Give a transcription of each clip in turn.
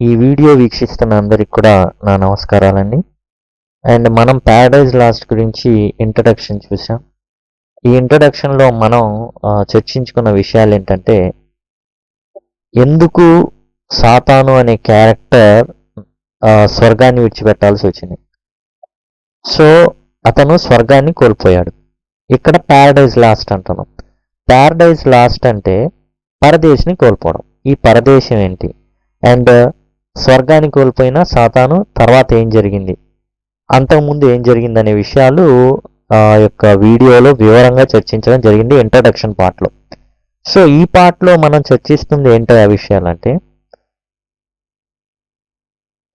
ఈ వీడియో వీక్షిస్తున్న అందరికి కూడా నా నమస్కారాలండి. అండ్ మనం ప్యారడైజ్ లాస్ట్ గురించి ఇంట్రడక్షన్ చూసాం. ఈ ఇంట్రడక్షన్లో మనం చర్చించుకున్న విషయాలు ఏంటంటే, ఎందుకు సాతాను అనే క్యారెక్టర్ స్వర్గాన్ని విడిచిపెట్టాల్సి వచ్చింది. సో అతను స్వర్గాన్ని కోల్పోయాడు. ఇక్కడ ప్యారడైజ్ లాస్ట్ అంటున్నాం. ప్యారడైజ్ లాస్ట్ అంటే పరదేశిని కోల్పోవడం. ఈ పరదేశం ఏంటి, అండ్ స్వర్గాన్ని కోల్పోయిన సాతాను తర్వాత ఏం జరిగింది, అంతకుముందు ఏం జరిగింది అనే విషయాలు యొక్క వీడియోలో వివరంగా చర్చించడం జరిగింది ఇంట్రడక్షన్ పార్ట్లో. సో ఈ పార్ట్లో మనం చర్చిస్తుంది ఏంటో ఆ విషయాలంటే,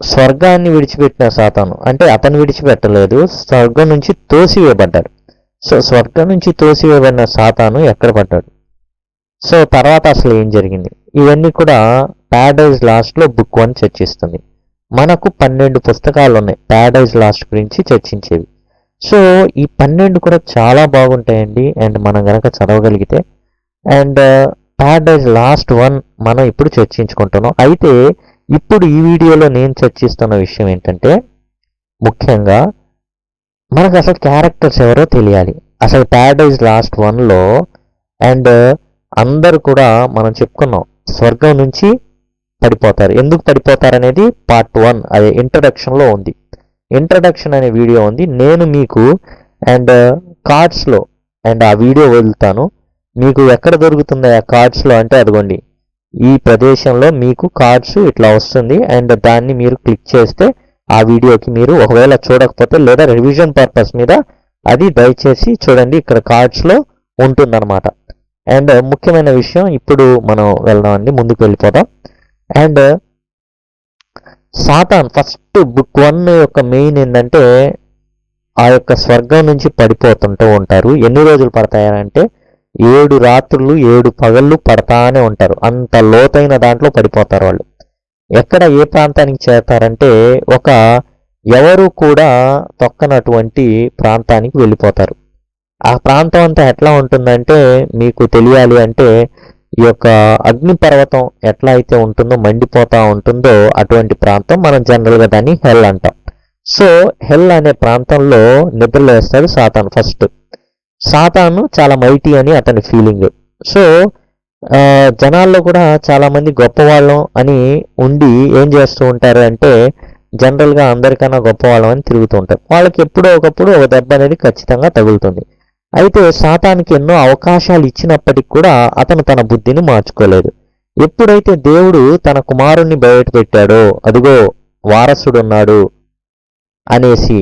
స్వర్గాన్ని విడిచిపెట్టిన సాతాను అంటే అతను విడిచిపెట్టలేదు, స్వర్గం నుంచి తోసివేయబడ్డాడు. సో స్వర్గం నుంచి తోసివేయబడిన సాతాను ఎక్కడ పడ్డాడు, సో తర్వాత అసలు ఏం జరిగింది, ఇవన్నీ కూడా ప్యారడైజ్ లాస్ట్లో బుక్ 1 చర్చిస్తుంది. మనకు 12 పుస్తకాలు ఉన్నాయి ప్యారడైజ్ లాస్ట్ గురించి చర్చించేవి. సో ఈ 12 కూడా చాలా బాగుంటాయండి, అండ్ మనం కనుక చదవగలిగితే. అండ్ ప్యారడైజ్ లాస్ట్ 1 మనం ఇప్పుడు చర్చించుకుంటున్నాం. అయితే ఇప్పుడు ఈ వీడియోలో నేను చర్చిస్తున్న విషయం ఏంటంటే, ముఖ్యంగా మనకు అసలు క్యారెక్టర్స్ ఎవరో తెలియాలి. అసలు ప్యారడైజ్ లాస్ట్ 1లో అండ్ అందరూ కూడా మనం చెప్పుకున్నాం స్వర్గం నుంచి పడిపోతారు. ఎందుకు పడిపోతారు అనేది పార్ట్ 1 అదే ఇంట్రడక్షన్లో ఉంది. ఇంట్రడక్షన్ అనే వీడియో ఉంది, నేను మీకు అండ్ కార్డ్స్లో అండ్ ఆ వీడియో వదులుతాను. మీకు ఎక్కడ దొరుకుతుంది ఆ కార్డ్స్లో అంటే, అదిగోండి ఈ ప్రదేశంలో మీకు కార్డ్స్ ఇట్లా వస్తుంది, అండ్ దాన్ని మీరు క్లిక్ చేస్తే ఆ వీడియోకి మీరు ఒకవేళ చూడకపోతే లేదా రివిజన్ పర్పస్ మీద అది దయచేసి చూడండి, ఇక్కడ కార్డ్స్లో ఉంటుందన్నమాట. అండ్ ముఖ్యమైన విషయం ఇప్పుడు మనం వెళ్దామండి, ముందుకు వెళ్ళిపోదాం. అండ్ సాతాన్ ఫస్ట్ బుక్ 1 యొక్క మెయిన్ ఏంటంటే, ఆ యొక్క స్వర్గం నుంచి పడిపోతుంటూ ఉంటారు. ఎన్ని రోజులు పడతాయంటే 7 రాత్రులు 7 పగళ్ళు పడతానే ఉంటారు. అంత లోతైన దాంట్లో పడిపోతారు వాళ్ళు. ఎక్కడ ఏ ప్రాంతానికి చేరతారంటే, ఒక ఎవరు కూడా తొక్కనటువంటి ప్రాంతానికి వెళ్ళిపోతారు. ఆ ప్రాంతం అంతా ఎట్లా ఉంటుందంటే, మీకు తెలియాలి అంటే, ఈ యొక్క అగ్నిపర్వతం ఎట్లా అయితే ఉంటుందో, మండిపోతూ ఉంటుందో అటువంటి ప్రాంతం. మనం జనరల్గా దాన్ని హెల్ అంటాం. సో హెల్ అనే ప్రాంతంలో నిద్రలో వేస్తాడు సాతాను. ఫస్ట్ సాతాను చాలా మైటీ అని అతని ఫీలింగ్. సో జనాల్లో కూడా చాలామంది గొప్పవాళ్ళం అని ఉండి ఏం చేస్తూ ఉంటారు అంటే, జనరల్గా అందరికన్నా గొప్పవాళ్ళం అని తిరుగుతూ ఉంటారు. వాళ్ళకి ఎప్పుడో ఒకప్పుడు ఒక దెబ్బ అనేది ఖచ్చితంగా తగులుతుంది. అయితే సాతానికి ఎన్నో అవకాశాలు ఇచ్చినప్పటికి కూడా అతను తన బుద్ధిని మార్చుకోలేదు. ఎప్పుడైతే దేవుడు తన కుమారుణ్ణి బయట పెట్టాడో, అదిగో వారసుడున్నాడు అనేసి,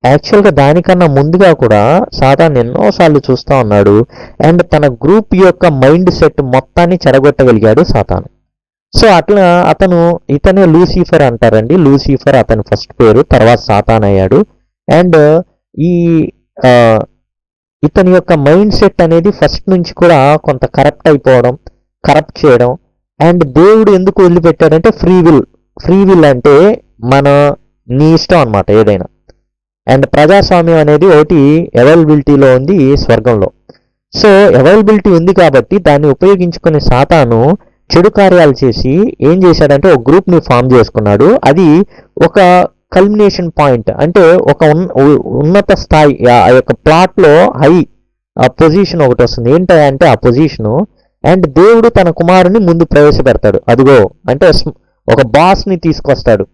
యాక్చువల్గా దానికన్నా ముందుగా కూడా సాతాన్ ఎన్నోసార్లు చూస్తూ ఉన్నాడు. అండ్ తన గ్రూప్ యొక్క మైండ్ సెట్ మొత్తాన్ని చెడగొట్టగలిగాడు సాతాను. సో అట్లా ఇతనే లూసిఫర్ అంటారండి. లూసిఫర్ అతని ఫస్ట్ పేరు, తర్వాత సాతాన్ అయ్యాడు. అండ్ ఈ ఇతని యొక్క మైండ్ సెట్ అనేది ఫస్ట్ నుంచి కూడా కొంత కరప్ట్ చేయడం. అండ్ దేవుడు ఎందుకు వదిలిపెట్టాడంటే ఫ్రీ విల్ అంటే నీ ఇష్టం అనమాట ఏదైనా. అండ్ ప్రజాస్వామ్యం అనేది ఒకటి అవైలబిలిటీలో ఉంది ఈ స్వర్గంలో. సో అవైలబిలిటీ ఉంది కాబట్టి దాన్ని ఉపయోగించుకునే సాతాను చెడు కార్యాలు చేసి ఏం చేశాడంటే, ఒక గ్రూప్ని ఫామ్ చేసుకున్నాడు. అది ఒక కల్మినేషన్ పాయింట్, అంటే ఒక ఉన్నత స్థాయి. ఆ యొక్క ప్లాట్లో హై పొజిషన్ ఒకటి వస్తుంది. ఏంటంటే ఆ పొజిషను, అండ్ దేవుడు తన కుమారుని ముందు ప్రవేశపెడతాడు. అదిగో అంటే ఒక బాస్ని తీసుకొస్తాడు,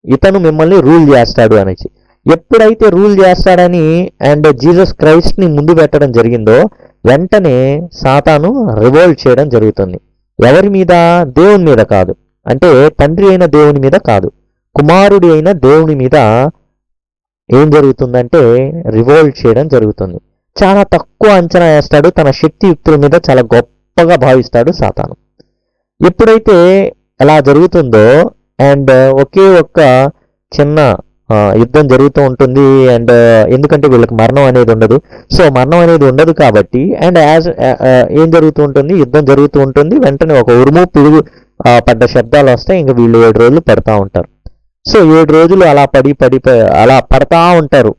ఇతను మిమ్మల్ని రూల్ చేస్తాడు అనేసి. ఎప్పుడైతే రూల్ చేస్తాడని అండ్ జీసస్ క్రైస్ట్ని ముందు పెట్టడం జరిగిందో, వెంటనే సాతాను రివోల్ట్ చేయడం జరుగుతుంది. ఎవరి మీద? దేవుని మీద కాదు, అంటే తండ్రి అయిన దేవుని మీద కాదు, కుమారుడి అయిన దేవుని మీద ఏం జరుగుతుందంటే రివోల్ట్ చేయడం జరుగుతుంది. చాలా తక్కువ అంచనా వేస్తాడు, తన శక్తియుక్తుల మీద చాలా గొప్పగా భావిస్తాడు సాతాను. ఎప్పుడైతే అలా జరుగుతుందో, అండ్ ఒకే ఒక్క చిన్న యుద్ధం జరుగుతూ ఉంటుంది. అండ్ ఎందుకంటే వీళ్ళకి మరణం అనేది ఉండదు. సో మరణం అనేది ఉండదు కాబట్టి, అండ్ ఏం జరుగుతూ ఉంటుంది, యుద్ధం జరుగుతూ ఉంటుంది. వెంటనే ఒక ఉరుము పిడుగు పడ్డ శబ్దాలు వస్తాయి. ఇంకా వీళ్ళు 7 రోజులు పడతా ఉంటారు. సో 7 రోజులు అలా అలా పడతా ఉంటారు,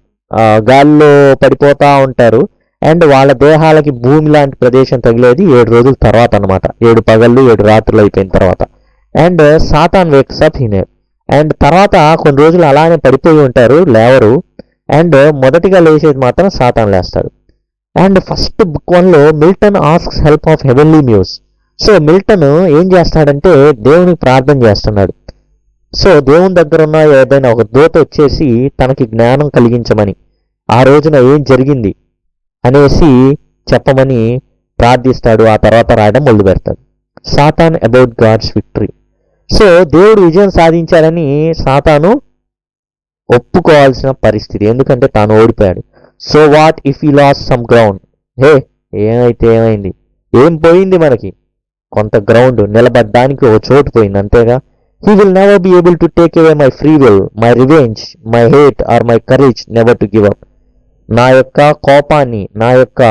గాల్లో పడిపోతూ ఉంటారు. అండ్ వాళ్ళ దేహాలకి భూమి లాంటి ప్రదేశం తగిలేది 7 రోజుల తర్వాత అనమాట. 7 పగళ్ళు 7 రాత్రులు అయిపోయిన తర్వాత. And Satan wakes up and తర్వాత కొన్ని రోజులు అలానే పడిపోయి ఉంటారు, లేవరు. అండ్ మొదటిగా లేచేది మాత్రం సాతాను లేస్తాడు. అండ్ ఫస్ట్ బుక్ 1లో Milton asks help of heavenly muse. So Milton ఏం చేస్తాడంటే దేవునికి ప్రార్థన చేస్తున్నాడు. సో దేవుని దగ్గర ఉన్న ఏదైనా ఒక దూత వచ్చేసి తనకి జ్ఞానం కలిగించమని, ఆ రోజున ఏం జరిగింది అనేసి చెప్పమని ప్రార్థిస్తాడు. ఆ తర్వాత రాయడం మొదలు పెడతాడు, Satan about God's victory. So దేవుడు విజయం సాధించాలని సాతాను ఒప్పుకోవాల్సిన పరిస్థితి, ఎందుకంటే తాను ఓడిపోయాడు. So what if he loss some ground? ఏమైతే ఏమైంది, ఏం పోయింది మనకి? కొంత గ్రౌండ్, నిలబడ్డానికి ఒక చోటు పోయింది, అంతేగా. He will never be able to take away my free will, my revenge, my hate or my courage never to give up. నా యొక్క కోపాన్ని, నా యొక్క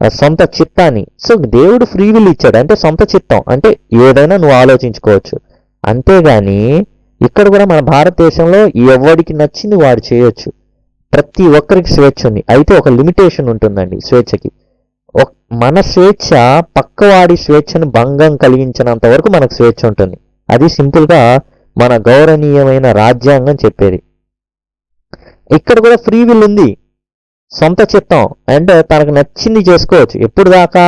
సొంత చిత్తాన్ని. సో దేవుడు ఫ్రీ విల్ ఇచ్చాడు అంటే సొంత చిత్తం అంటే ఏదైనా నువ్వు ఆలోచించుకోవచ్చు. అంతేగాని ఇక్కడ కూడా మన భారతదేశంలో ఎవడికి నచ్చింది వాడు చేయొచ్చు. ప్రతి ఒక్కరికి స్వేచ్ఛ ఉంది, అయితే ఒక లిమిటేషన్ ఉంటుందండి స్వేచ్ఛకి. మన స్వేచ్ఛ పక్కవాడి స్వేచ్ఛను భంగం కలిగించినంత వరకు మనకు స్వేచ్ఛ ఉంటుంది. అది సింపుల్గా మన గౌరవనీయమైన రాజ్యాంగం చెప్పేది. ఇక్కడ కూడా ఫ్రీ విల్ ఉంది, సొంత చిత్తం, అండ్ తనకు నచ్చింది చేసుకోవచ్చు. ఎప్పుడు దాకా?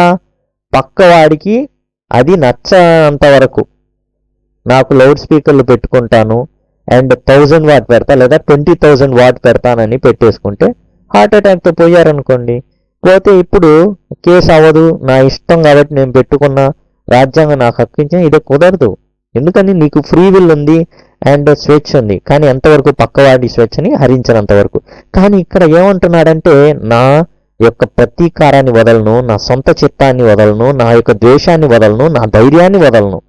పక్కవాడికి అది నచ్చనంత వరకు. నాకు లౌడ్ స్పీకర్లు పెట్టుకుంటాను అండ్ 1000 వాట్ పెడతా లేదా 20,000 వాట్ పెడతానని పెట్టేసుకుంటే హార్ట్ అటాక్తో పోయారనుకోండి, పోతే ఇప్పుడు కేసు అవ్వదు, నా ఇష్టం కాబట్టి నేను పెట్టుకున్న, రాజ్యాంగం నాకు హక్కించిన, ఇదే కుదరదు. ఎందుకని? నీకు ఫ్రీ విల్ ఉంది అండ్ స్వేచ్ఛ ఉంది, కానీ ఎంతవరకు? పక్కవాడి స్వేచ్ఛని హరించినంత వరకు. కానీ ఇక్కడ ఏమంటున్నాడంటే నా యొక్క ప్రతీకారాన్ని వదలను, నా సొంత చిత్తాన్ని వదలను, నా యొక్క ద్వేషాన్ని వదలను, నా ధైర్యాన్ని వదలను.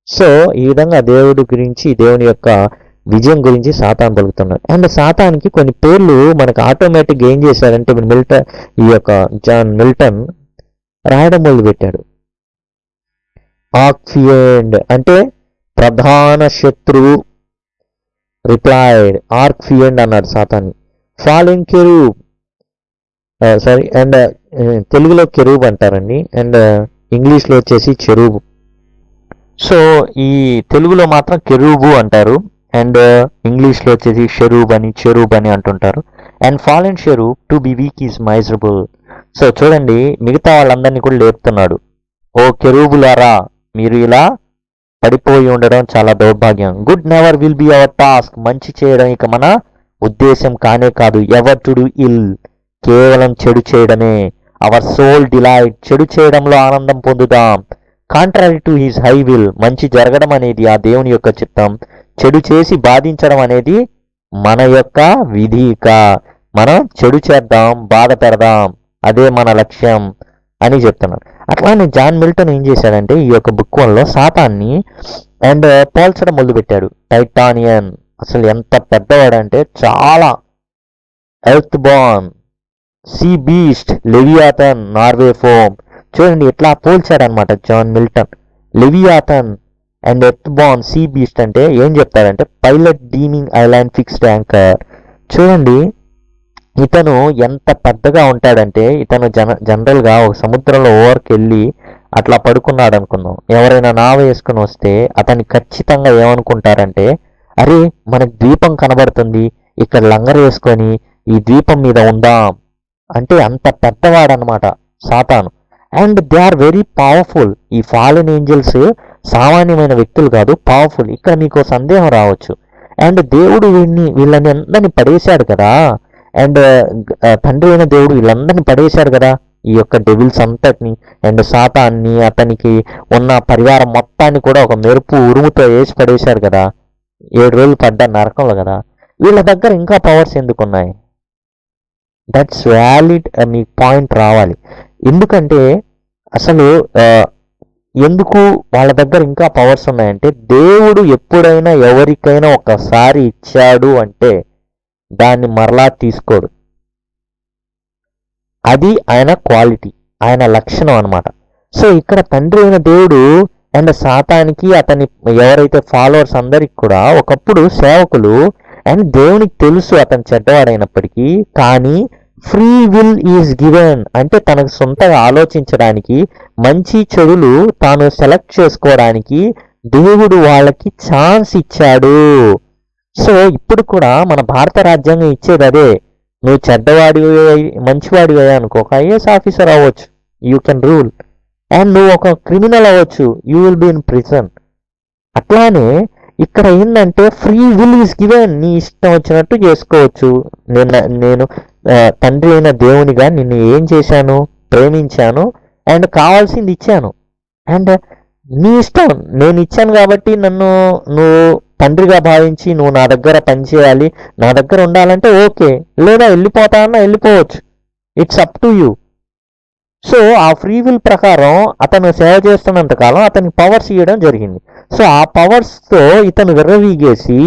సో ఈ విధంగా దేవుడి గురించి, దేవుని యొక్క విజయం గురించి సాతాను పలుకుతున్నాడు. అండ్ సాతానికి కొన్ని పేర్లు మనకు ఆటోమేటిక్గా ఏం చేశారంటే ఈ యొక్క జాన్ మిల్టన్ రాయడం మొదలు పెట్టాడు. ఆర్క్ఫియండ్ అంటే ప్రధాన శత్రువు, రిప్లైడ్ ఆర్క్ఫియండ్ అన్నాడు సాతాన్ని. ఫాలింగ్ కెరూబ్, సారీ, అండ్ తెలుగులో కెరూబ్ అంటారండి, అండ్ ఇంగ్లీష్లో వచ్చేసి చెరూబ్. సో ఈ తెలుగులో మాత్రం కెరూబు అంటారు, అండ్ ఇంగ్లీష్లో వచ్చేసి షెరూబ్ అని, చెరూబ్ అని అంటుంటారు. And fallen cherub to be weak is miserable. So చూడండి, మిగతా వాళ్ళందరినీ కూడా లేపుతున్నాడు. ఓ కెరూబులారా, మీరు ఇలా పడిపోయి ఉండడం చాలా దౌర్భాగ్యం. Good never will be our task, మంచి చేయడం ఇక మన ఉద్దేశం కానే కాదు. ఎవర్ టు డూ ఇల్, కేవలం చెడు చేయడమే. అవర్ సోల్ డిలైట్, చెడు చేయడంలో ఆనందం పొందుదాం. Contrary to his high will, మంచి జరగడం అనేది ఆ దేవుని యొక్క చిత్తం, చెడు చేసి బాధించడం అనేది మన యొక్క విధి. ఇక మనం చెడు చేద్దాం, బాధ పెడదాం, అదే మన లక్ష్యం అని చెప్తున్నాడు. అట్లానే జాన్ మిల్టన్ ఏం చేశాడంటే ఈ యొక్క బుక్ 1లో సాతాన్ని అండ్ పోల్చడం మొదలుపెట్టాడు. టైటానియన్ అసలు ఎంత పెద్దవాడంటే చాలా, earth born, sea beast, Leviathan, Norway foam. చూడండి ఎట్లా పోల్చాడనమాట John Milton. Leviathan and earth born, sea beast అంటే ఏం చెప్తాడంటే pilot deeming island fixed anchor. చూడండి ఇతను ఎంత పెద్దగా ఉంటాడంటే, ఇతను జనరల్గా ఒక సముద్రంలో ఓవర్కి వెళ్ళి అట్లా పడుకున్నాడు అనుకుందాం. ఎవరైనా నావ వేసుకుని వస్తే అతన్ని ఖచ్చితంగా ఏమనుకుంటారంటే, అరే మనకు ద్వీపం కనబడుతుంది, ఇక్కడ లంగర్ వేసుకొని ఈ ద్వీపం మీద ఉందాం అంటే అంత పెద్దవాడనమాట సాతాను. And they are very powerful. ఈ ఫాలెన్ ఏంజల్స్ సామాన్యమైన వ్యక్తులు కాదు, పవర్ఫుల్. ఇక్కడ మీకు సందేహం రావచ్చు, అండ్ దేవుడు వీళ్ళని అందరినీ పడేశాడు కదా, అండ్ తండ్రి అయిన దేవుడు వీళ్ళందరినీ పడేశాడు కదా, ఈ యొక్క డెవిల్స్ అంతటిని అండ్ సాతాన్ని, అతనికి ఉన్న పరివారం మొత్తాన్ని కూడా ఒక మెరుపు ఉరుముతో వేసి పడేశాడు కదా, 7 రోజులు పడ్డ నరకంలో కదా. వీళ్ళ దగ్గర ఇంకా పవర్స్ ఎందుకున్నాయి? దట్స్ వ్యాలిడ్, మీ పాయింట్ రావాలి. ఎందుకంటే అసలు ఎందుకు వాళ్ళ దగ్గర ఇంకా పవర్స్ ఉన్నాయంటే, దేవుడు ఎప్పుడైనా ఎవరికైనా ఒకసారి ఇచ్చాడు అంటే దాన్ని మరలా తీసుకోడు. అది ఆయన క్వాలిటీ, ఆయన లక్షణం అనమాట. సో ఇక్కడ తండ్రి అయిన దేవుడు అండ్ సాతానికి, అతని ఎవరైతే ఫాలోవర్స్ అందరికి కూడా ఒకప్పుడు సేవకులు, అండ్ దేవునికి తెలుసు అతను చెడ్డవాడైనప్పటికీ, కానీ ఫ్రీ విల్ ఈజ్ గివెన్ అంటే తనకు సొంతగా ఆలోచించడానికి, మంచి చెడులు తాను సెలెక్ట్ చేసుకోవడానికి దేవుడు వాళ్ళకి ఛాన్స్ ఇచ్చాడు. సో ఇప్పుడు కూడా మన భారత రాజ్యాంగం ఇచ్చేది అదే. నువ్వు చెడ్డవాడివి మంచివాడివి అనుకో, ఒక ఐఏఎస్ ఆఫీసర్ అవ్వచ్చు, యూ కెన్ రూల్. అండ్ నువ్వు ఒక క్రిమినల్ అవ్వచ్చు, you will be in prison. అట్లానే ఇక్కడ ఏంటంటే ఫ్రీ విల్ ఈస్ గివెన్. నీ ఇష్టం వచ్చినట్టు చేసుకోవచ్చు. నేను తండ్రి అయిన దేవునిగా నిన్ను ఏం చేశాను, ప్రేమించాను అండ్ కావాల్సింది ఇచ్చాను. అండ్ నీ ఇష్టం, నేను ఇచ్చాను కాబట్టి నన్ను నువ్వు తండ్రిగా భావించి నువ్వు నా దగ్గర పనిచేయాలి, నా దగ్గర ఉండాలంటే ఓకే, లేదా వెళ్ళిపోతానన్నా వెళ్ళిపోవచ్చు. It's up to you. So ఆ ఫ్రీ విల్ ప్రకారం అతను సేవ చేస్తున్నంత కాలం అతనికి పవర్స్ ఇవ్వడం జరిగింది. సో ఆ పవర్స్తో ఇతను విర్రవీగేసి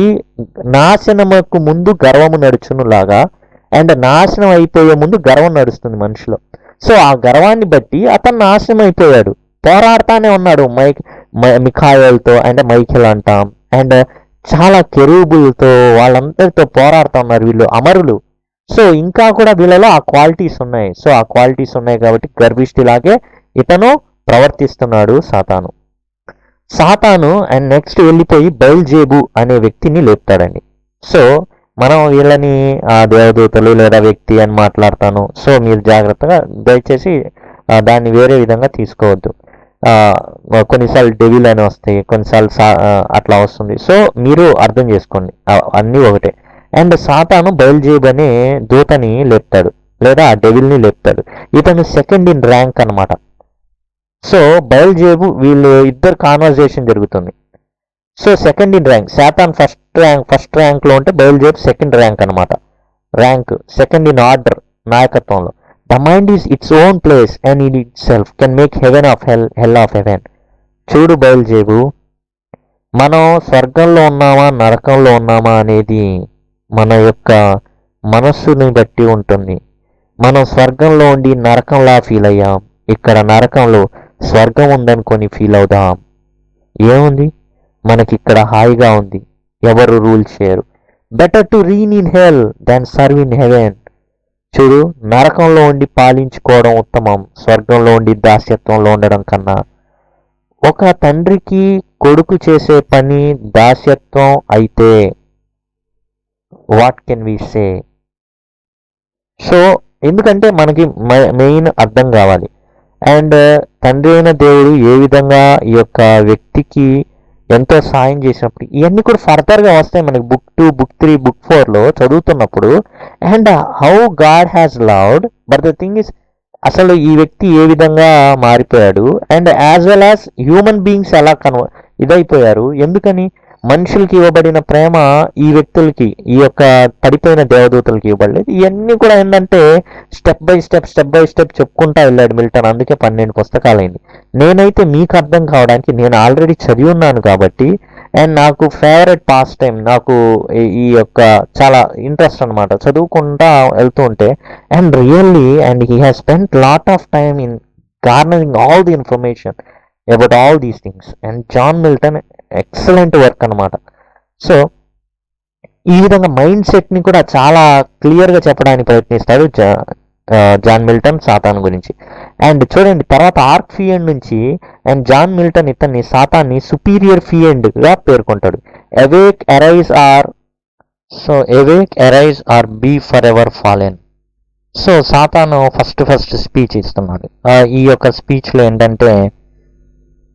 నాశనముకు ముందు గర్వము నడుచునులాగా, అండ్ నాశనం అయిపోయే ముందు గర్వం నడుస్తుంది మనిషిలో. సో ఆ గర్వాన్ని బట్టి అతను నాశనం అయిపోయాడు. పోరాడుతానే ఉన్నాడు మిఖాయల్తో, అండ్ మైఖేల్ అంటాం, అండ్ చాలా కెరూబులతో, వాళ్ళందరితో పోరాడుతూ ఉన్నారు వీళ్ళు అమరులు. సో ఇంకా కూడా వీళ్ళలో ఆ క్వాలిటీస్ ఉన్నాయి. సో ఆ క్వాలిటీస్ ఉన్నాయి కాబట్టి గర్విష్ఠిలాగే ఇతను ప్రవర్తిస్తున్నాడు సాతాను. అండ్ నెక్స్ట్ వెళ్ళిపోయి బయల్జేబు అనే వ్యక్తిని లేపుతాడండి. సో మనం వీళ్ళని దేవదూతలు లేదా వ్యక్తి అని మాట్లాడతాను. సో మీరు జాగ్రత్తగా దయచేసి దాన్ని వేరే విధంగా తీసుకోవద్దు. కొన్నిసార్లు డెవిల్ అని వస్తాయి, కొన్నిసార్లు అట్లా వస్తుంది. సో మీరు అర్థం చేసుకోండి, అన్నీ ఒకటే. అండ్ సాతాను బయల్జేబు అనే దూతని లేపుతాడు, లేదా ఆ డెవిల్ని లేపుతాడు. ఇతను సెకండ్ ఇన్ ర్యాంక్ అనమాట. సో బయల్జేబు వీళ్ళు ఇద్దరు కాన్వర్జేషన్ జరుగుతుంది. So second in rank, Satan first ర్యాంక్లో ఉంటే బయల్జేబు సెకండ్ ర్యాంక్ అనమాట. ర్యాంక్ సెకండ్ ఇన్ ఆర్డర్, నాయకత్వంలో. The mind is its own place and in itself can make heaven of hell of heaven. చూడు Beelzebub, మనం స్వర్గంలో ఉన్నామా నరకంలో ఉన్నామా అనేది మన యొక్క మనస్సుని బట్టి ఉంటుంది. మనం స్వర్గంలో ఉండి నరకంలా ఫీల్ అయ్యాం, ఇక్కడ నరకంలో స్వర్గం ఉందనుకొని ఫీల్ అవుదాం. ఏముంది, మనకి ఇక్కడ హాయిగా ఉంది, ఎవరు రూల్ చేయరు. Better to reign in hell than serve in heaven. చూడు, నరకంలో ఉండి పాలించుకోవడం ఉత్తమం స్వర్గంలో ఉండి దాస్యత్వంలో ఉండడం కన్నా. ఒక తండ్రికి కొడుకు చేసే పని దాస్యత్వం అయితే what can we say? So ఎందుకంటే మనకి మెయిన్ అర్థం కావాలి. అండ్ తండ్రి అయిన దేవుడు ఏ విధంగా ఈ యొక్క వ్యక్తికి ఎంతో సాయం చేసినప్పుడు ఇవన్నీ కూడా ఫర్దర్గా వస్తాయి మనకి బుక్ 2, బుక్ 3, బుక్ 4లో చదువుతున్నప్పుడు. And how God has loved, but the thing is అసలు ఈ వ్యక్తి ఏ విధంగా మారిపోయాడు, and as well as human beings ఎలా ఇదైపోయారు. ఎందుకని మనుషులకి ఇవ్వబడిన ప్రేమ ఈ వ్యక్తులకి, ఈ యొక్క పడిపోయిన దేవదూతలకి ఇవ్వబడలేదు. ఇవన్నీ కూడా ఏంటంటే స్టెప్ బై స్టెప్ చెప్పుకుంటా వెళ్ళాడు మిల్టన్. అందుకే 12 పుస్తకాలైంది. నేనైతే మీకు అర్థం కావడానికి నేను ఆల్రెడీ చదివి ఉన్నాను కాబట్టి, అండ్ నాకు ఫేవరెట్ పాస్ టైం, నాకు ఈ యొక్క చాలా ఇంట్రెస్ట్ అనమాట చదువుకుంటా వెళ్తూ ఉంటే. And really and he has spent lot of time in garnering all the information about all these things. And John Milton excellent work అనమాట. సో ఈ విధంగా మైండ్ సెట్ని కూడా చాలా క్లియర్గా చెప్పడానికి ప్రయత్నిస్తాడు జాన్ మిల్టన్ సాతాన్ గురించి. అండ్ చూడండి, తర్వాత ఆర్క్ ఫియండ్ నుంచి అండ్ జాన్ మిల్టన్ ఇతన్ని సాతాన్ని సుపీరియర్ ఫియండ్గా పేర్కొంటాడు. Awake arise or be for ever fallen. So Satan first speech ఇస్తున్నాడు. ఈ యొక్క స్పీచ్లో ఏంటంటే,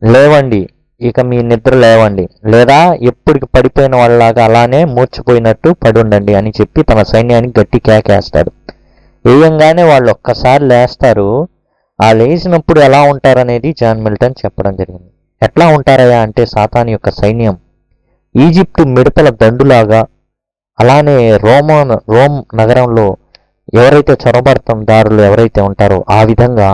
లేవండి, ఇక మీ నిద్ర లేవండి, లేదా ఎప్పటికి పడిపోయిన వాళ్ళలాగా అలానే మూర్చిపోయినట్టు పడి ఉండండి అని చెప్పి తన సైన్యానికి గట్టి కేకేస్తాడు. వేయంగానే వాళ్ళు ఒక్కసారి లేస్తారు. ఆ లేచినప్పుడు ఎలా ఉంటారనేది జాన్ మిల్టన్ చెప్పడం జరిగింది. ఎట్లా ఉంటారయ్యా అంటే, సాతాన్ యొక్క సైన్యం ఈజిప్టు మిడతల దండులాగా, అలానే రోమ్ నగరంలో ఎవరైతే చొరబడతారు ఎవరైతే ఉంటారో ఆ విధంగా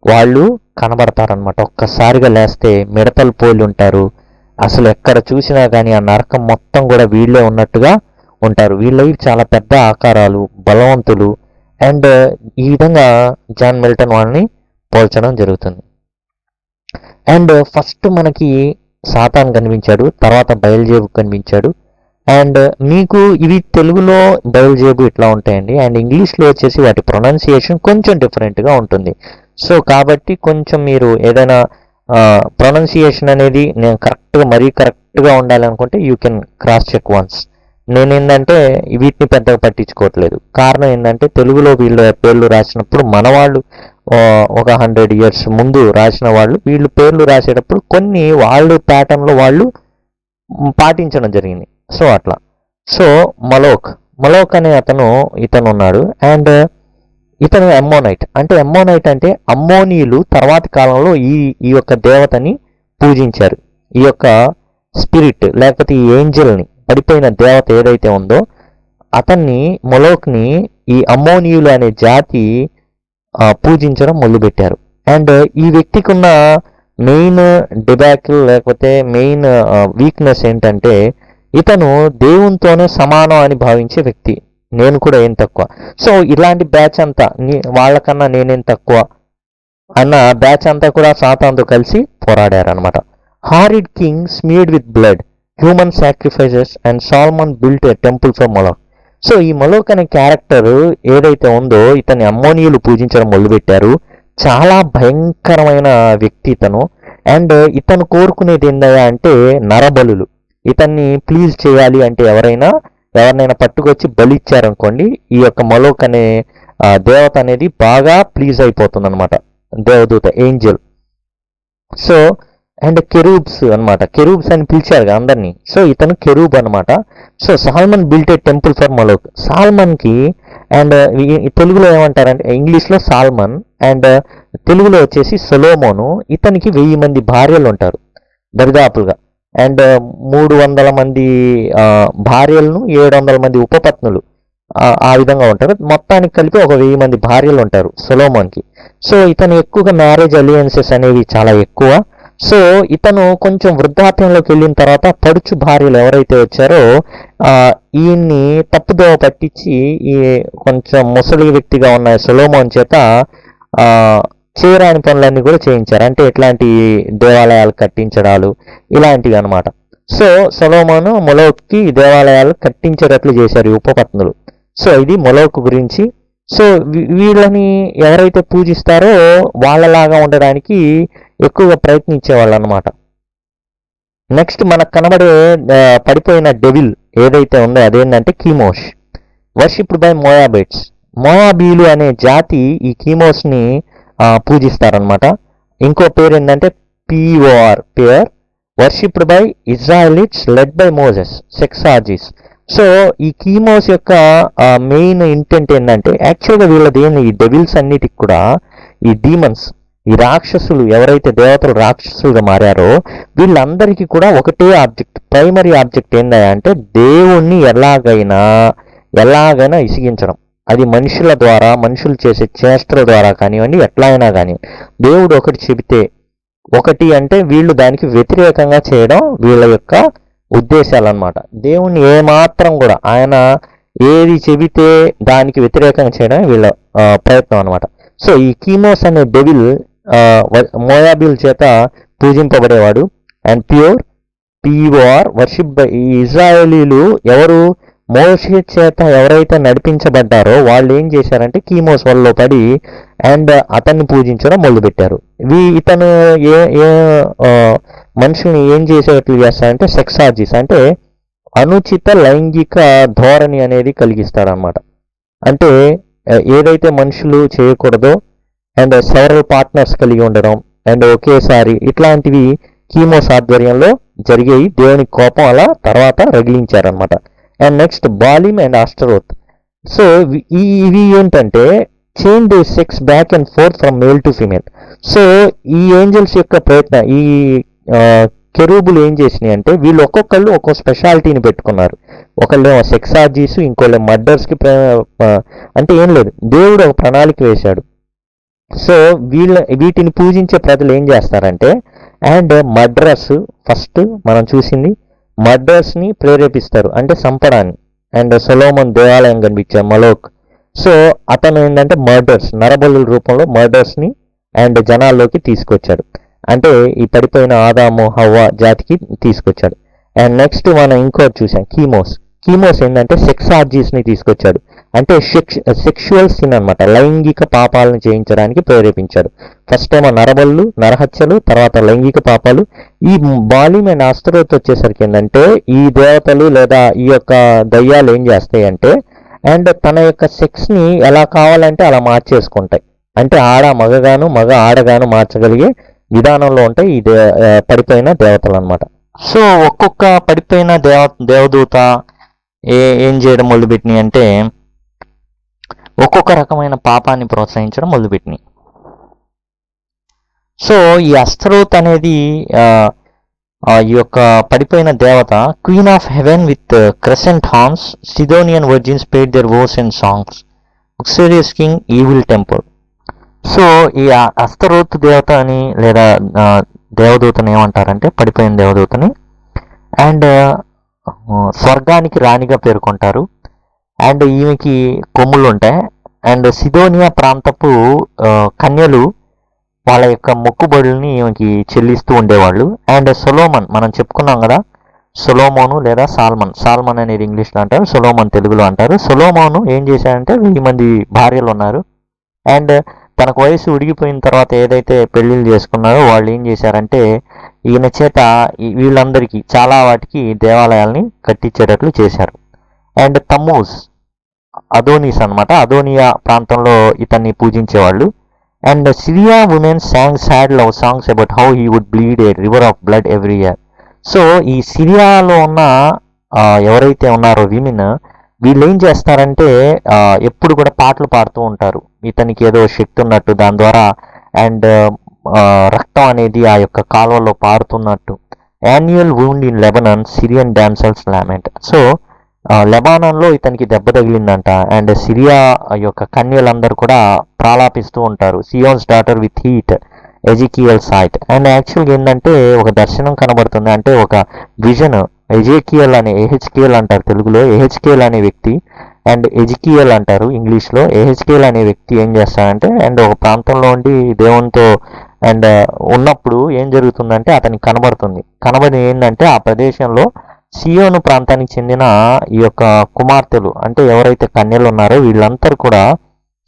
వాళ్ళు కనబడతారనమాట. ఒక్కసారిగా లేస్తే మిడతలు పోలి ఉంటారు. అసలు ఎక్కడ చూసినా కానీ ఆ నరకం మొత్తం కూడా వీళ్ళే ఉన్నట్టుగా ఉంటారు. వీళ్ళవి చాలా పెద్ద ఆకారాలు, బలవంతులు. అండ్ ఈ విధంగా జాన్ మిల్టన్ వాళ్ళని పోల్చడం జరుగుతుంది. అండ్ ఫస్ట్ మనకి సాతాన్ కనిపించాడు, తర్వాత బయల్జేబు కనిపించాడు. అండ్ మీకు ఇవి తెలుగులో బయల్జేబు ఇట్లా ఉంటాయండి, అండ్ ఇంగ్లీష్లో వచ్చేసి వాటి ప్రొనౌన్సియేషన్ కొంచెం డిఫరెంట్గా ఉంటుంది. సో కాబట్టి కొంచెం మీరు ఏదైనా ప్రొనౌన్సియేషన్ అనేది నేను మరీ కరెక్ట్గా ఉండాలనుకుంటే you can cross check once. నేనేందంటే వీటిని పెద్దగా పట్టించుకోవట్లేదు. కారణం ఏంటంటే తెలుగులో వీళ్ళ పేర్లు రాసినప్పుడు మన వాళ్ళు ఒక 100 years ముందు రాసిన వాళ్ళు వీళ్ళు పేర్లు రాసేటప్పుడు కొన్ని వాళ్ళు ప్యాటర్న్లో వాళ్ళు పాటించడం జరిగింది. సో అట్లా. సో మలోక్ అనే ఇతను ఉన్నాడు. అండ్ ఇతను అమ్మోనైట్. అంటే అమ్మోనైట్ అంటే అమ్మోనీయులు తర్వాతి కాలంలో ఈ యొక్క దేవతని పూజించారు. ఈ యొక్క స్పిరిట్ లేకపోతే ఈ ఏంజల్ని, పడిపోయిన దేవత ఏదైతే ఉందో అతన్ని, మొలోక్ని ఈ అమ్మోనీయులు అనే జాతి పూజించడం మొదలుపెట్టారు. అండ్ ఈ వ్యక్తికి ఉన్న మెయిన్ డిబాకిల్ లేకపోతే మెయిన్ వీక్నెస్ ఏంటంటే ఇతను దేవునితోనే సమానం అని భావించే వ్యక్తి. నేను కూడా ఏం తక్కువ. సో ఇలాంటి బ్యాచ్ అంతా వాళ్ళకన్నా నేనేం తక్కువ అన్న బ్యాచ్ అంతా కూడా సాతాన్తో కలిసి పోరాడారనమాట. Horrid king smeared with blood, human sacrifices and Solomon built a temple for Moloch. So ఈ మొలోక్ అనే క్యారెక్టర్ ఏదైతే ఉందో ఇతన్ని అమ్మోనీయులు పూజించడం మొదలుపెట్టారు. చాలా భయంకరమైన వ్యక్తి ఇతను. అండ్ ఇతను కోరుకునేది ఏందయ్యా అంటే నరబలులు. ఇతన్ని ప్లీజ్ చేయాలి అంటే ఎవరినైనా పట్టుకొచ్చి బలి ఇచ్చారనుకోండి, ఈ యొక్క మొలోక్ అనే దేవత అనేది బాగా ప్లీజ్ అయిపోతుంది అనమాట, దేవదూత, ఏంజల్. సో అండ్ కెరూబ్స్ అనమాట, కెరూబ్స్ అని పిలిచారు అందరినీ. సో ఇతను కెరూబ్ అనమాట. So Solomon built a temple for Moloch. సాల్మన్కి అండ్ తెలుగులో ఏమంటారంటే ఇంగ్లీష్లో సాల్మన్ అండ్ తెలుగులో వచ్చేసి సొలోమోను. ఇతనికి 1000 మంది భార్యలు ఉంటారు దరిదాపులుగా. అండ్ 300 మంది భార్యలను, 700 మంది ఉపపత్నులు ఆ విధంగా ఉంటారు. మొత్తానికి కలిపి ఒక 1000 మంది భార్యలు ఉంటారు సొలోమోన్కి. సో ఇతను ఎక్కువగా మ్యారేజ్ అలియన్సెస్ అనేవి చాలా ఎక్కువ. సో ఇతను కొంచెం వృద్ధాప్యంలోకి వెళ్ళిన తర్వాత పడుచు భార్యలు ఎవరైతే వచ్చారో ఈయన్ని తప్పుదోవ పట్టించి ఈ కొంచెం ముసలి వ్యక్తిగా ఉన్న సొలోమోన్ చేత చేయరాని పనులన్నీ కూడా చేయించారు. అంటే ఇట్లాంటి దేవాలయాలు కట్టించడాలు ఇలాంటివి అనమాట. సో సొలోమోను మొలోక్కి దేవాలయాలు కట్టించేటట్లు చేశారు ఈ ఉపపత్నులు. సో ఇది మొలోక్ గురించి. సో వీళ్ళని ఎవరైతే పూజిస్తారో వాళ్ళలాగా ఉండడానికి ఎక్కువగా ప్రయత్నించేవాళ్ళు అనమాట. నెక్స్ట్ మనకు కనబడే పడిపోయిన డెవిల్ ఏదైతే ఉందో అదేంటంటే కీమోష్, వర్షిప్డ్ బై మోయాబైట్స్. మోయాబీలు అనే జాతి ఈ కీమోస్ని పూజిస్తారనమాట. ఇంకో పేరు ఏంటంటే P O R Peor, worshipped by Israelites led by Moses, sex orgies. So ఈ కీమోస్ యొక్క మెయిన్ ఇంటెంట్ ఏంటంటే యాక్చువల్గా వీళ్ళది ఈ డెవిల్స్ అన్నిటికి కూడా ఈ డీమన్స్, ఈ రాక్షసులు ఎవరైతే దేవతలు రాక్షసులుగా మారారో వీళ్ళందరికీ కూడా ఒకటే ఆబ్జెక్ట్, ప్రైమరీ ఆబ్జెక్ట్ ఏంటంటే అంటే దేవుణ్ణి ఎలాగైనా ఇసిగించడం. అది మనుషుల ద్వారా, మనుషులు చేసే చేష్టల ద్వారా కానివ్వండి, ఎట్లా అయినా కానీ దేవుడు ఒకటి చెబితే, ఒకటి అంటే వీళ్ళు దానికి వ్యతిరేకంగా చేయడం వీళ్ళ యొక్క ఉద్దేశాలు అన్నమాట. దేవుణ్ణి ఏమాత్రం కూడా ఆయన ఏది చెబితే దానికి వ్యతిరేకంగా చేయడం వీళ్ళ ప్రయత్నం అనమాట. సో ఈ కీమోస్ అనే డెవిల్ మోయాబీల్ చేత పూజింపబడేవాడు. అండ్ పిఓఆర్ వర్షిప్ బై ఈ ఇజ్రాయేలీలు ఎవరు మోషే చేత ఎవరైతే నడిపించబడ్డారో వాళ్ళు ఏం చేశారంటే కీమోస్ వల్ల పడి అండ్ అతన్ని పూజించడం మొదలుపెట్టారు. ఇతను మనుషుల్ని ఏం చేసేట్లు చేస్తారంటే సెక్సార్జీస్, అంటే అనుచిత లైంగిక ధోరణి అనేది కలిగిస్తాడనమాట. అంటే ఏదైతే మనుషులు చేయకూడదో అండ్ సెవరల్ పార్ట్నర్స్ కలిగి ఉండడం అండ్ ఒకేసారి ఇట్లాంటివి కీమోస్ ఆధ్వర్యంలో జరిగేవి. దేవుని కోపం అలా తర్వాత రగిలించారనమాట. And next Baalim and Ashtaroth. So ఇవి ఏంటంటే change the sex back and forth from male to female. So ఈ ఏంజల్స్ యొక్క ప్రయత్నం, ఈ కెరూబులు ఏం చేసినాయి అంటే వీళ్ళు ఒక్కొక్కళ్ళు ఒక్కో స్పెషాలిటీని పెట్టుకున్నారు. ఒకళ్ళేమో సెక్సార్జీస్, ఇంకోళ్ళేమో మర్డర్స్కి అంటే ఏం లేదు, దేవుడు ఒక ప్రణాళిక వేశాడు. సో వీటిని పూజించే ప్రజలు ఏం చేస్తారంటే అండ్ మర్డరర్స్ ఫస్ట్ మనం చూసింది మర్డర్స్ని ప్రేరేపిస్తారు, అంటే సంపడాన్ని. అండ్ సొలోమన్ దేవాలయం కనిపించారు మొలోక్. సో అతను ఏంటంటే మర్డర్స్, నరబలుల రూపంలో మర్డర్స్ని అండ్ జనాల్లోకి తీసుకొచ్చాడు. అంటే ఈ పడిపోయిన ఆదాము హవ్వ జాతికి తీసుకొచ్చాడు. అండ్ నెక్స్ట్ మనం ఇంకోటి చూసాం కీమోస్ ఏంటంటే సెక్సార్జీస్ని తీసుకొచ్చాడు. అంటే సెక్షువల్ సిన్ అనమాట, లైంగిక పాపాలను చేయించడానికి ప్రేరేపించాడు. ఫస్ట్ ఏమో నరబళ్ళు, నరహత్యలు, తర్వాత లైంగిక పాపాలు. ఈ బాలిం అండ్ అస్తరోత్ వచ్చేసరికి ఏంటంటే ఈ దేవతలు లేదా ఈ యొక్క దయ్యాలు ఏం చేస్తాయి అంటే అండ్ తన యొక్క సెక్స్ని ఎలా కావాలంటే అలా మార్చేసుకుంటాయి. అంటే ఆడ మగగాను మగ ఆడగాను మార్చగలిగే విధానంలో ఉంటాయి ఈ పడిపోయిన దేవతలు అనమాట. సో ఒక్కొక్క పడిపోయిన దేవదూత ఏం చేయడం మొదలుపెట్టినాయి అంటే ఒక్కొక్క రకమైన పాపాన్ని ప్రోత్సహించడం మొదలుపెట్టినాయి. సో ఈ అస్తరోత్ అనేది ఈ యొక్క పడిపోయిన దేవత queen of heaven with crescent horns, Sidonian virgins paid their vows and songs, uxorious king evil temple. So ఈ అస్తరోత్ దేవత అని లేదా దేవదూతని ఏమంటారంటే పడిపోయిన దేవదూతని అండ్ స్వర్గానికి రాణిగా పేర్కొంటారు. అండ్ ఈమెకి కొమ్ములు ఉంటాయి. అండ్ సిడోనియా ప్రాంతపు కన్యలు వాళ్ళ యొక్క మొక్కుబడుల్ని ఈమెకి చెల్లిస్తూ ఉండేవాళ్ళు. అండ్ సొలోమన్ మనం చెప్పుకున్నాం కదా, సొలోమోను లేదా సాల్మన్ అనేది ఇంగ్లీష్లో అంటారు, సొలోమన్ తెలుగులో అంటారు. సొలోమోను ఏం చేశాడంటే 1000 మంది భార్యలు ఉన్నారు. అండ్ తనకు వయసు ఉడిగిపోయిన తర్వాత ఏదైతే పెళ్ళిళ్ళు చేసుకున్నారో వాళ్ళు ఏం చేశారంటే ఈయన చేత వీళ్ళందరికీ చాలా వాటికి దేవాలయాల్ని కట్టించేటట్లు చేశారు. అండ్ తమ్మూజ్ అదోనీస్ అనమాట, అదోనియా ప్రాంతంలో ఇతన్ని పూజించేవాళ్ళు. And Syria women sang sad love songs about how he would bleed a river of blood every year. So ఈ సిరియాలో ఉన్న ఎవరైతే ఉన్నారో విమెన్, వీళ్ళు ఏం చేస్తారంటే ఎప్పుడు కూడా పాటలు పాడుతూ ఉంటారు, ఇతనికి ఏదో శక్తి ఉన్నట్టు దాని ద్వారా. అండ్ రక్తం అనేది ఆ యొక్క కాలువలో పారుతున్నట్టు. Annual wound in Lebanon, Syrian damsels lament. So లెబానాన్లో ఇతనికి దెబ్బ తగిలిందంట. అండ్ సిరియా యొక్క కన్యలందరూ కూడా ప్రాలాపిస్తూ ఉంటారు, Sion's daughter with heat Ezekiel sight. And యాక్చువల్గా ఏంటంటే ఒక దర్శనం కనబడుతుంది, అంటే ఒక విజన్. ఎహెచ్కేఎల్ అంటారు తెలుగులో, ఎహెచ్కేఎల్ అనే వ్యక్తి, అండ్ ఎజికియల్ అంటారు ఇంగ్లీష్లో. ఎహెచ్కేఎల్ అనే వ్యక్తి ఏం చేస్తాడంటే అండ్ ఒక ప్రాంతంలో ఉండి దేవునితో అండ్ ఉన్నప్పుడు ఏం జరుగుతుందంటే అతనికి కనబడి ఏంటంటే ఆ ప్రదేశంలో సియోను ప్రాంతానికి చెందిన ఈ యొక్క కుమార్తెలు, అంటే ఎవరైతే కన్యలు ఉన్నారో వీళ్ళందరూ కూడా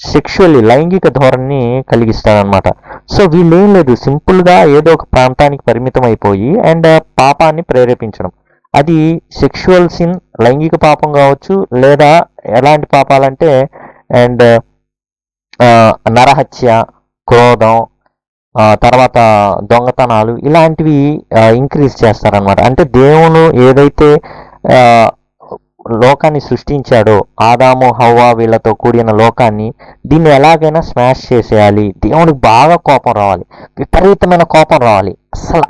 సెక్షువల్లీ లైంగిక ధోరణిని కలిగిస్తారనమాట. సో వీళ్ళు ఏం లేదు, సింపుల్గా ఏదో ఒక ప్రాంతానికి పరిమితం అయిపోయి అండ్ పాపాన్ని ప్రేరేపించడం. అది సెక్షువల్ సిన్, లైంగిక పాపం కావచ్చు, లేదా ఎలాంటి పాపాలంటే అండ్ నరహత్య, క్రోధం, తర్వాత దొంగతనాలు, ఇలాంటివి ఇంక్రీజ్ చేస్తారనమాట. అంటే దేవుడు ఏదైతే లోకాన్ని సృష్టించాడో, ఆదాము హవ్వ వీళ్ళతో కూడిన లోకాన్ని, దీన్ని ఎలాగైనా స్మాష్ చేసేయాలి. దేవుడికి బాగా కోపం రావాలి, విపరీతమైన కోపం రావాలి.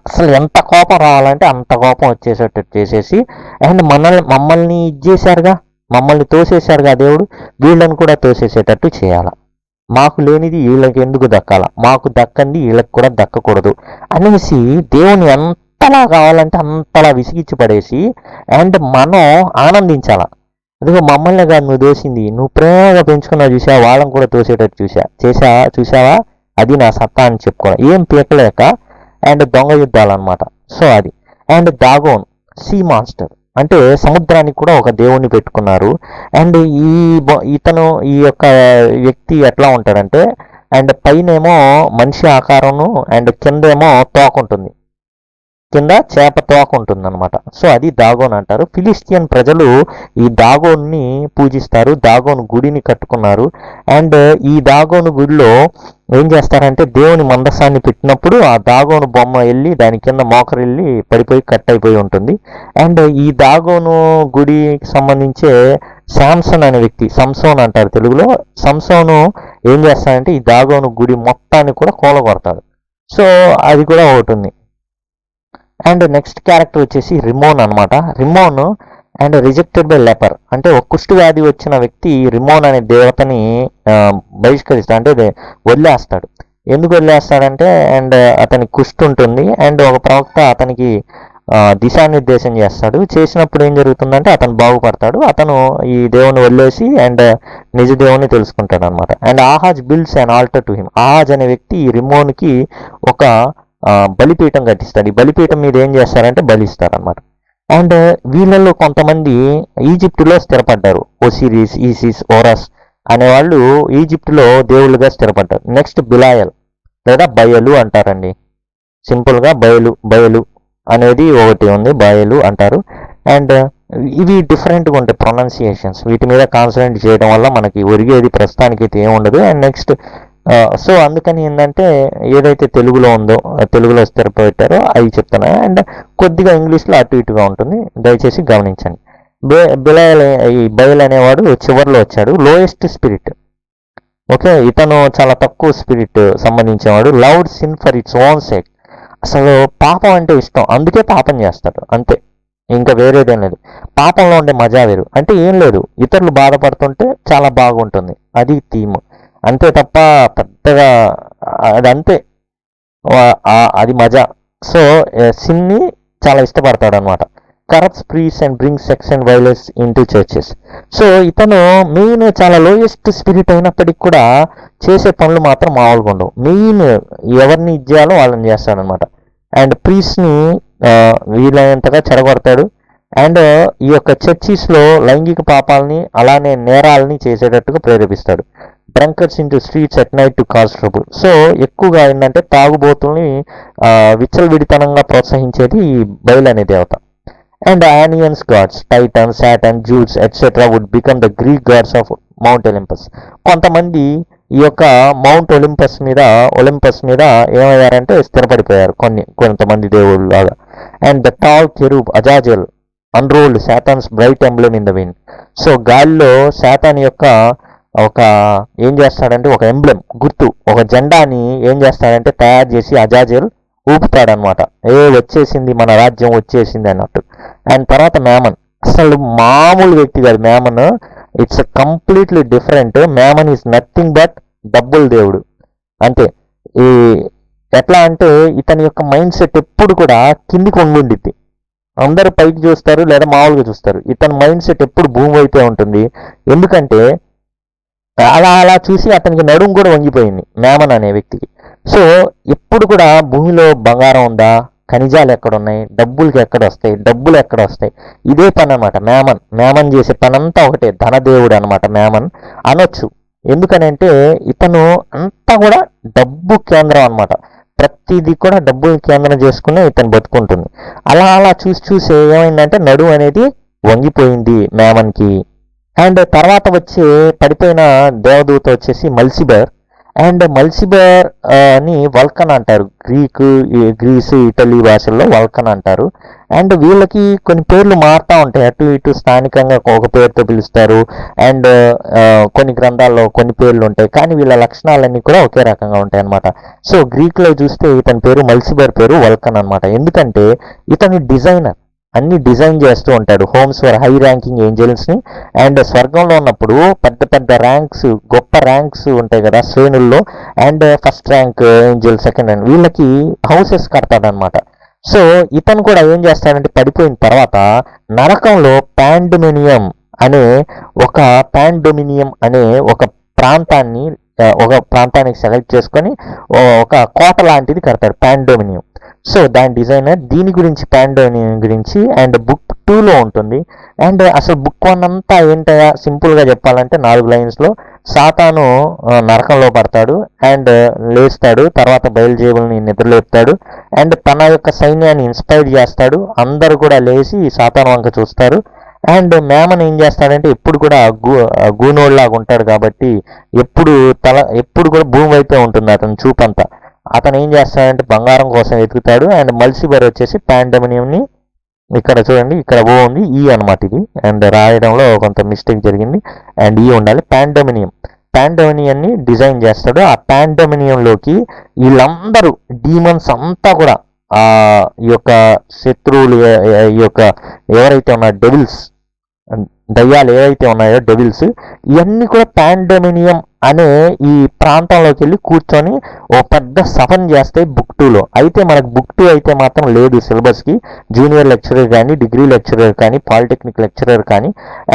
అసలు ఎంత కోపం రావాలంటే అంత కోపం వచ్చేసేటట్టు చేసేసి అండ్ మమ్మల్ని ఇచ్చేసారుగా, మమ్మల్ని తోసేశారుగా దేవుడు, వీళ్ళని కూడా తోసేసేటట్టు చేయాలి. మాకు లేనిది వీళ్ళకి ఎందుకు దక్కాల, మాకు దక్కంది వీళ్ళకి కూడా దక్కకూడదు అనేసి దేవుని ఎంతలా కావాలంటే అంతలా విసిగిచ్చి పడేసి అండ్ మనం ఆనందించాల. అదిగో మమ్మల్ని కాదు నువ్వు దోసింది, నువ్వు ప్రేమగా పెంచుకున్నావు చూసా, వాళ్ళని కూడా తోసేటట్టు చూసావా, అది నా సత్తా అని చెప్పుకోవాలి, ఏం పీకలేక. అండ్ దొంగ యుద్ధాలు అనమాట. సో అది. అండ్ దాగోన్ సీ మాన్స్టర్, అంటే సముద్రానికి కూడా ఒక దేవుణ్ణి పెట్టుకున్నారు. అండ్ ఇతను ఈ యొక్క వ్యక్తి ఎట్లా ఉంటాడంటే అండ్ పైనేమో మనిషి ఆకారము అండ్ కిందేమో తోక ఉంటుంది, కింద చేప తోక ఉంటుంది అనమాట. సో అది దాగోన్ అంటారు. ఫిలిస్టియన్ ప్రజలు ఈ దాగోన్ని పూజిస్తారు, దాగోను గుడిని కట్టుకున్నారు. అండ్ ఈ దాగోను గుడిలో ఏం చేస్తారంటే దేవుని మందసాన్ని పెట్టినప్పుడు ఆ దాగోను బొమ్మ వెళ్ళి దాని కింద మోకరు వెళ్ళి పడిపోయి కట్ అయిపోయి ఉంటుంది. అండ్ ఈ దాగోను గుడికి సంబంధించే శాంసన్ అనే వ్యక్తి, సంసోన్ అంటారు తెలుగులో, సంసోను ఏం చేస్తాడంటే ఈ దాగోను గుడి మొత్తాన్ని కూడా కూలగొడతాడు. సో అది కూడా ఒకటి ఉంది. అండ్ నెక్స్ట్ క్యారెక్టర్ వచ్చేసి రిమోన్ అనమాట. Rimmon and rejected by leopard, అంటే ఒక కుష్టి వ్యాధి వచ్చిన వ్యక్తి రిమోన్ అనే దేవతని బహిష్కరిస్తాడు, అంటే వదిలేస్తాడు. ఎందుకు వదిలేస్తాడంటే అండ్ అతని కుష్టి ఉంటుంది అండ్ ఒక ప్రవక్త అతనికి దిశానిర్దేశం చేస్తాడు. చేసినప్పుడు ఏం జరుగుతుందంటే అతను బాగుపడతాడు, అతను ఈ దేవుని వదిలేసి అండ్ నిజ దేవుని తెలుసుకుంటాడు అనమాట. And Ahaz builds and altar to him. Ahaz అనే వ్యక్తి ఈ రిమోన్కి ఒక బలిపీఠం కట్టిస్తాడు. ఈ బలిపీఠం మీద ఏం చేస్తారంటే బలిస్తారనమాట. అండ్ వీళ్ళలో కొంతమంది ఈజిప్టులో స్థిరపడ్డారు. ఒసిరిస్, ఈసిస్, ఓరస్ అనేవాళ్ళు ఈజిప్టులో దేవుళ్ళుగా స్థిరపడ్డారు. నెక్స్ట్ బిలాయల్ లేదా బయలు అంటారండి. సింపుల్గా బయలు అనేది ఒకటి ఉంది, బయలు అంటారు. అండ్ ఇవి డిఫరెంట్గా ఉంటాయి ప్రొనౌన్సియేషన్స్. వీటి మీద కాన్సన్ట్రేట్ చేయడం వల్ల మనకి ఒరిగేది ప్రస్తుతానికి అయితే ఏముండదు. అండ్ నెక్స్ట్ సో అందుకని ఏంటంటే ఏదైతే తెలుగులో ఉందో తెలుగులో స్థిరపెట్టారో అవి చెప్తాను. అండ్ కొద్దిగా ఇంగ్లీష్లో అటు ఇటుగా ఉంటుంది, దయచేసి గమనించండి. బిలాయల్, ఈ బయల్ అనేవాడు చివరిలో వచ్చాడు. Lowest spirit. ఓకే, ఇతను చాలా తక్కువ స్పిరిట్ సంబంధించేవాడు. Loved sin for its own sake. అసలు పాపం అంటే ఇష్టం, అందుకే పాపం చేస్తాడు అంతే, ఇంకా వేరేదేం లేదు. పాపంలో ఉండే మజా వేరు. అంటే ఏం లేదు, ఇతరులు బాధపడుతుంటే చాలా బాగుంటుంది, అది థీమ్ అంతే తప్ప పెద్దగా అదంతే, అది మజా. సో సిన్ని చాలా ఇష్టపడతాడు అనమాట. Corrupts priests and bring sex and violence into churches. So ఇతను మెయిన్ చాలా లోయెస్ట్ స్పిరిట్ అయినప్పటికీ కూడా చేసే పనులు మాత్రం మామూలుగా ఉండవు. మెయిన్ ఎవరిని ఇచ్చేయాలో వాళ్ళని చేస్తాడనమాట. అండ్ ప్రీస్ని వీలైనంతగా చెడగొడతాడు. అండ్ ఈ యొక్క చర్చిస్లో లైంగిక పాపాలని అలానే నేరాలని చేసేటట్టుగా ప్రేరేపిస్తాడు. Drunkards into streets at night to cause trouble. So ఎక్కువగా ఏంటంటే తాగుబోతుల్ని విచ్చలవిడితనంగా ప్రోత్సహించేది ఈ బయలు అనే దేవత. And Ionian gods, Titan, Saturn, జూట్స్ etcetera would become the Greek gods of Mount Olympus. కొంతమంది ఈ యొక్క మౌంట్ ఒలింపస్ మీద ఏమయ్యారంటే స్థిరపడిపోయారు కొంతమంది దేవుళ్ళు లాగా. And the tall cherub Azazel unrolled Satan's bright emblem in the wind. So గాలిలో సాతాన్ యొక్క ఏం చేస్తాడంటే ఒక ఎంబ్లెమ్, గుర్తు, ఒక జెండాని ఏం చేస్తాడంటే తయారు చేసి అజాజెల్ ఊపుతాడనమాట. వచ్చేసింది మన రాజ్యం వచ్చేసింది అన్నట్టు. అండ్ తర్వాత మేమన్, అసలు మామూలు వ్యక్తి కాదు mammon. It's completely different. Mammon is nothing but డబ్బుల దేవుడు అంతే. ఈ ఎట్లా అంటే ఇతని యొక్క మైండ్ సెట్ ఎప్పుడు కూడా కిందికి వంగుండిద్ది. అందరూ పైకి చూస్తారు లేదా మామూలుగా చూస్తారు, ఇతని మైండ్ సెట్ ఎప్పుడు భూమి వైపే ఉంటుంది. ఎందుకంటే అలా చూసి అతనికి నడుము కూడా వంగిపోయింది మేమన్ అనే వ్యక్తికి. సో ఎప్పుడు కూడా భూమిలో బంగారం ఉందా, ఖనిజాలు ఎక్కడున్నాయి, డబ్బులు ఎక్కడ వస్తాయి, ఇదే పని అనమాట. మేమన్ చేసే పనంతా ఒకటే, ధనదేవుడు అనమాట మేమన్ అనొచ్చు. ఎందుకనంటే ఇతను అంతా కూడా డబ్బు కేంద్రం అనమాట. ప్రతిదీ కూడా డబ్బులు కేంద్రం చేసుకునే ఇతను బతుకుంటుంది. అలా చూసి ఏమైందంటే నడుము అనేది వంగిపోయింది మేమన్కి. అండ్ తర్వాత వచ్చే పడిపోయిన దేవదూత వచ్చేసి మల్సిబర్. అండ్ మల్సిబర్ అని వల్కన్ అంటారు. గ్రీసు, ఇటలీ భాషల్లో వల్కన్ అంటారు. అండ్ వీళ్ళకి కొన్ని పేర్లు మారుతూ ఉంటాయి, అటు ఇటు స్థానికంగా ఒక పేరుతో పిలుస్తారు. అండ్ కొన్ని గ్రంథాల్లో కొన్ని పేర్లు ఉంటాయి, కానీ వీళ్ళ లక్షణాలన్నీ కూడా ఒకే రకంగా ఉంటాయి అనమాట. సో గ్రీక్లో చూస్తే ఇతని పేరు మల్సిబర్ పేరు వల్కన్ అనమాట. ఎందుకంటే ఇతను డిజైనర్, అన్ని డిజైన్ చేస్తూ ఉంటాడు. హోమ్స్ ఫర్ హై ర్యాంకింగ్ ఏంజల్స్ని. అండ్ స్వర్గంలో ఉన్నప్పుడు పెద్ద ర్యాంక్స్, గొప్ప ర్యాంక్స్ ఉంటాయి కదా శ్రేణుల్లో. And first rank angel, second rank, వీళ్ళకి హౌసెస్ కడతాడనమాట. సో ఇతను కూడా ఏం చేస్తాడంటే పడిపోయిన తర్వాత నరకంలో పాండమినియం అనే ఒక ప్రాంతానికి సెలెక్ట్ చేసుకొని ఒక కోట లాంటిది కడతాడు, పాండమినియం. సో దాని డిజైనర్. దీని గురించి పాండమినియం గురించి అండ్ బుక్ 2లో ఉంటుంది. అండ్ అసలు బుక్ 1 అంతా ఏంటయా సింపుల్గా చెప్పాలంటే 4 లైన్స్లో సాతాను నరకంలో పడతాడు అండ్ లేస్తాడు. తర్వాత బయలుజేబుల్ని నిద్రలేపుతాడు అండ్ తన యొక్క సైన్యాన్ని ఇన్స్పైర్ చేస్తాడు. అందరూ కూడా లేచి సాతాను వంక చూస్తారు. అండ్ మేమన్ ఏం చేస్తాడంటే ఎప్పుడు కూడా గూనోడ్లాగా ఉంటాడు కాబట్టి ఎప్పుడు కూడా భూమి వైపే ఉంటుంది అతని చూపంతా. అతను ఏం చేస్తాడంటే బంగారం కోసం వెతుకుతాడు. అండ్ మల్సిబర్ వచ్చేసి పాండమినియంని, ఇక్కడ చూడండి ఇక్కడ ఓ ఉంది, ఈ అనమాట ఇది. అండ్ రాయడంలో కొంత మిస్టేక్ జరిగింది, అండ్ ఈ ఉండాలి. పాండమినియాన్ని డిజైన్ చేస్తాడు. ఆ పాండమినియంలోకి వీళ్ళందరూ డీమన్స్ అంతా కూడా ఈ యొక్క శత్రువులు, ఈ యొక్క ఎవరైతే ఉన్నారో డెవిల్స్, దయ్యాలు ఏవైతే ఉన్నాయో డెవిల్స్, ఇవన్నీ కూడా పాండమినియం అనే ఈ ప్రాంతంలోకి వెళ్ళి కూర్చొని ఓ పెద్ద సఫన్ చేస్తాయి బుక్ 2లో. అయితే మనకు బుక్ 2 అయితే మాత్రం లేదు సిలబస్కి. జూనియర్ లెక్చరర్ కానీ, డిగ్రీ లెక్చరర్ కానీ, పాలిటెక్నిక్ లెక్చరర్ కానీ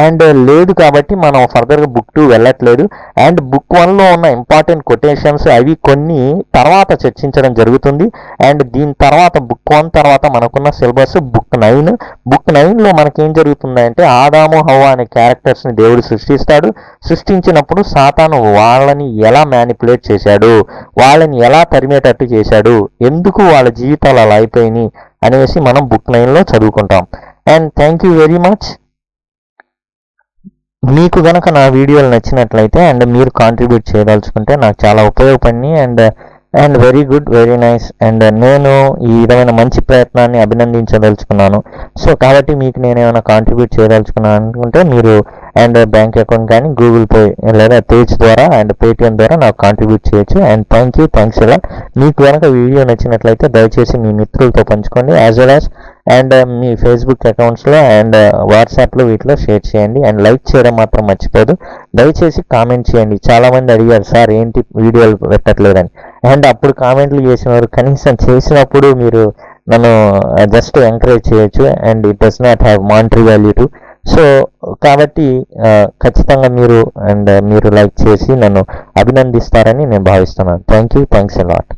అండ్ లేదు కాబట్టి మనం ఫర్దర్గా బుక్ 2 వెళ్ళట్లేదు. అండ్ బుక్ 1లో ఉన్న ఇంపార్టెంట్ కొటేషన్స్ అవి కొన్ని తర్వాత చర్చించడం జరుగుతుంది. అండ్ దీని తర్వాత బుక్ 1 తర్వాత మనకున్న సిలబస్ బుక్ 9. బుక్ 9లో మనకేం జరుగుతుందంటే ఆదాము హవ్వ అనే క్యారెక్టర్స్ని దేవుడు సృష్టిస్తాడు. సృష్టించినప్పుడు సాతాను వాళ్ళని ఎలా మ్యానిపులేట్ చేశాడు, వాళ్ళని ఎలా తరిమేటట్టు చేశాడు, ఎందుకు వాళ్ళ జీవితాలు అలా అయిపోయినాయి అనేసి మనం బుక్ 9లో చదువుకుంటాం. And thank you very much. మీకు గనక నా వీడియోలు నచ్చినట్లయితే అండ్ మీరు కాంట్రిబ్యూట్ చేయదలుచుకుంటే నాకు చాలా ఉపయోగపడినాయి. And very good, very nice. And నేను ఈ విధమైన మంచి ప్రయత్నాన్ని అభినందించదలుచుకున్నాను. సో కాబట్టి మీకు నేను ఏమైనా కాంట్రిబ్యూట్ చేయదలుచుకున్నాను అనుకుంటే మీరు అండ్ బ్యాంక్ అకౌంట్ కానీ, గూగుల్ పే లేదా పేజ్ ద్వారా అండ్ పేటిఎం ద్వారా నాకు కాంట్రిబ్యూట్ చేయొచ్చు. అండ్ థ్యాంక్స్ ఇలా. మీకు కనుక వీడియో నచ్చినట్లయితే దయచేసి మీ మిత్రులతో పంచుకోండి, యాజ్ వెల్ యాజ్ అండ్ మీ ఫేస్బుక్ అకౌంట్స్లో అండ్ వాట్సాప్లో వీటిలో షేర్ చేయండి. అండ్ లైక్ చేయడం మాత్రం మర్చిపోదు. దయచేసి కామెంట్ చేయండి. చాలామంది అడిగారు సార్ ఏంటి వీడియోలు పెట్టట్లేదని. అండ్ అప్పుడు కామెంట్లు చేసినవారు కనీసం చేసినప్పుడు మీరు నన్ను జస్ట్ ఎంకరేజ్ చేయొచ్చు. And it does not have monetary value to. So కాబట్టి ఖచ్చితంగా మీరు లైక్ చేసి నన్ను అభినందిస్తారని నేను భావిస్తున్నాను. Thanks a lot.